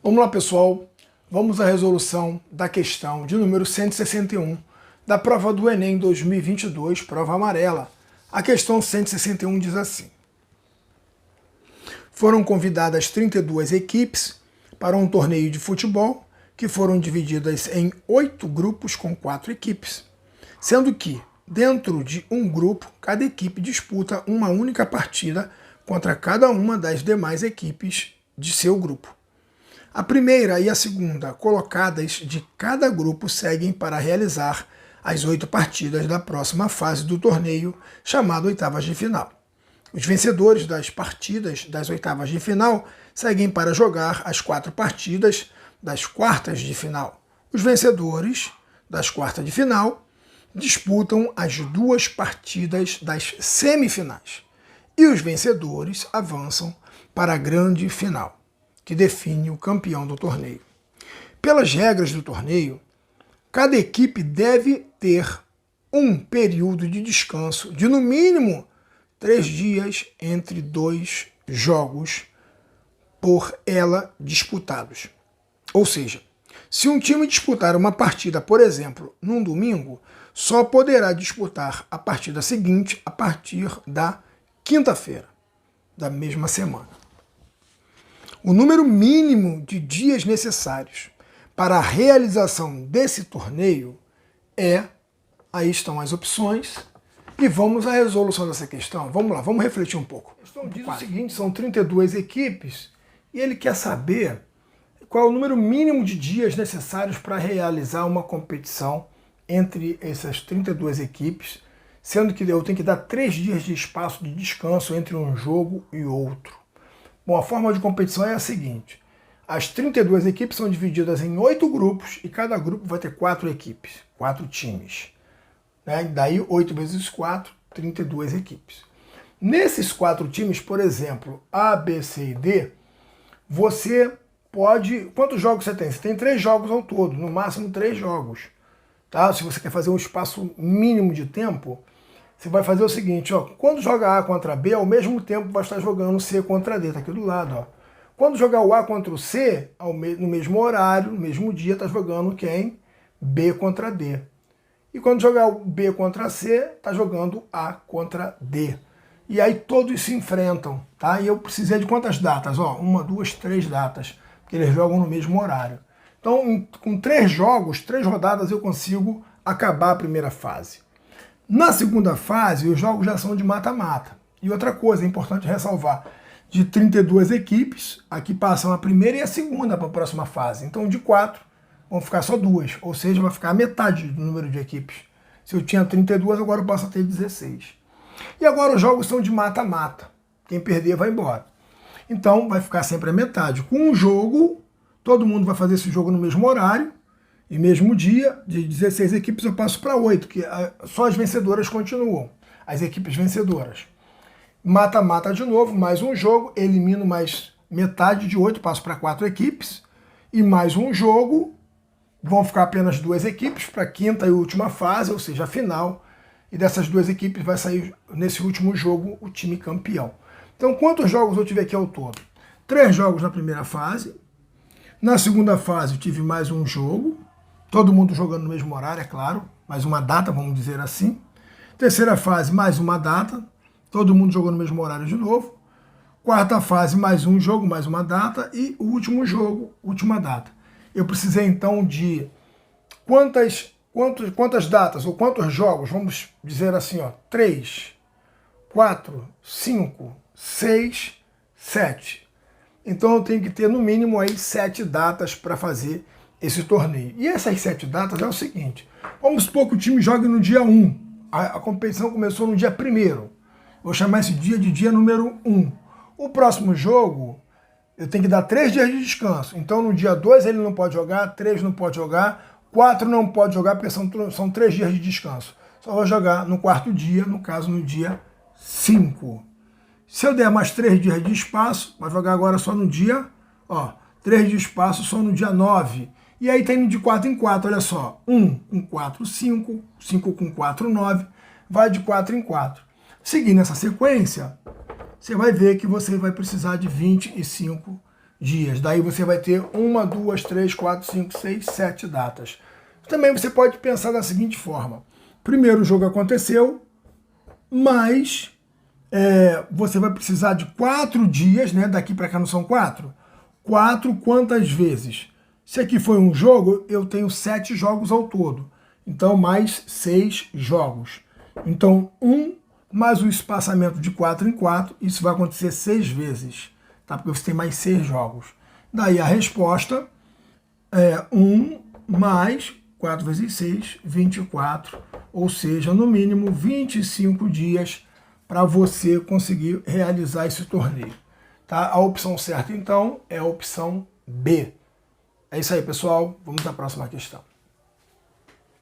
Vamos lá, pessoal. Vamos à resolução da questão de número 161 da prova do Enem 2022, prova amarela. A questão 161 diz assim: foram convidadas 32 equipes para um torneio de futebol que foram divididas em 8 grupos com 4 equipes, sendo que, dentro de um grupo, cada equipe disputa uma única partida contra cada uma das demais equipes de seu grupo. A primeira e a segunda colocadas de cada grupo seguem para realizar as 8 partidas da próxima fase do torneio, chamado oitavas de final. Os vencedores das partidas das oitavas de final seguem para jogar as 4 partidas das quartas de final. Os vencedores das quartas de final disputam as 2 partidas das semifinais. E os vencedores avançam para a grande final, que define o campeão do torneio. Pelas regras do torneio, cada equipe deve ter um período de descanso de no mínimo 3 dias entre 2 jogos por ela disputados. Ou seja, se um time disputar uma partida, por exemplo, num domingo, só poderá disputar a partida seguinte a partir da quinta-feira da mesma semana. O número mínimo de dias necessários para a realização desse torneio aí estão as opções, e vamos à resolução dessa questão. Vamos lá, vamos refletir um pouco. A questão diz o seguinte: são 32 equipes, e ele quer saber qual é o número mínimo de dias necessários para realizar uma competição entre essas 32 equipes, sendo que eu tenho que dar 3 dias de espaço de descanso entre um jogo e outro. Bom, a forma de competição é a seguinte: as 32 equipes são divididas em 8 grupos e cada grupo vai ter 4 equipes, 4 times. Daí 8 vezes 4, 32 equipes. Nesses 4 times, por exemplo, A, B, C e D, você pode... Quantos jogos você tem? Você tem 3 jogos ao todo, no máximo 3 jogos. Tá? Se você quer fazer um espaço mínimo de tempo, você vai fazer o seguinte, ó, quando joga A contra B, ao mesmo tempo vai estar jogando C contra D, tá aqui do lado, ó. Quando jogar o A contra o C, no mesmo horário, no mesmo dia, está jogando quem? B contra D. E quando jogar o B contra C, está jogando A contra D. E aí todos se enfrentam, tá? E eu precisei de quantas datas? Ó, 1, 2, 3 datas, porque eles jogam no mesmo horário. Então, com 3 jogos, 3 rodadas, eu consigo acabar a primeira fase. Na segunda fase, os jogos já são de mata-mata. E outra coisa, é importante ressalvar, de 32 equipes, aqui passam a primeira e a segunda para a próxima fase. Então, de 4, vão ficar só 2, ou seja, vai ficar a metade do número de equipes. Se eu tinha 32, agora eu passo a ter 16. E agora os jogos são de mata-mata. Quem perder vai embora. Então, vai ficar sempre a metade. Com um jogo, todo mundo vai fazer esse jogo no mesmo horário, e mesmo dia, de 16 equipes eu passo para 8, que só as vencedoras continuam, as equipes vencedoras. Mata-mata de novo, mais um jogo, elimino mais metade de 8, passo para 4 equipes, e mais um jogo, vão ficar apenas 2 equipes para a quinta e última fase, ou seja, a final, e dessas 2 equipes vai sair nesse último jogo o time campeão. Então, quantos jogos eu tive aqui ao todo? 3 jogos na primeira fase, na segunda fase eu tive mais um jogo, todo mundo jogando no mesmo horário, é claro, mais uma data, vamos dizer assim. Terceira fase, mais uma data, todo mundo jogou no mesmo horário de novo. Quarta fase, mais um jogo, mais uma data. E o último jogo, última data. Eu precisei então de quantas datas ou quantos jogos, vamos dizer assim, ó, 3, 4, 5, 6, 7. Então eu tenho que ter no mínimo aí 7 datas para fazer esse torneio. E essas 7 datas é o seguinte: vamos supor que o time jogue no dia 1. A competição começou no dia 1º. Vou chamar esse dia de dia número 1. O próximo jogo, eu tenho que dar 3 dias de descanso. Então no dia 2 ele não pode jogar, 3 não pode jogar, 4 não pode jogar, porque são 3 dias de descanso. Só vou jogar no 4º dia, no caso no dia 5. Se eu der mais 3 dias de espaço, vai jogar agora só no dia, ó, 3 de espaço só no dia 9. E aí tem de 4 em 4, olha só, 1 com 4, 5, 5 com 4, 9, vai de 4 em 4. Seguindo essa sequência, você vai ver que você vai precisar de 25 dias. Daí você vai ter 1, 2, 3, 4, 5, 6, 7 datas. Também você pode pensar da seguinte forma. Primeiro o jogo aconteceu, mas você vai precisar de 4 dias, né? Daqui para cá não são 4? 4 quantas vezes? Se aqui foi um jogo, eu tenho 7 jogos ao todo. Então, mais 6 jogos. Então, 1 mais o espaçamento de 4 em 4, isso vai acontecer 6 vezes, tá? Porque você tem mais 6 jogos. Daí a resposta é 1 mais 4 vezes 6, 24, ou seja, no mínimo 25 dias para você conseguir realizar esse torneio. Tá? A opção certa, então, é a opção B. É isso aí, pessoal. Vamos à próxima questão.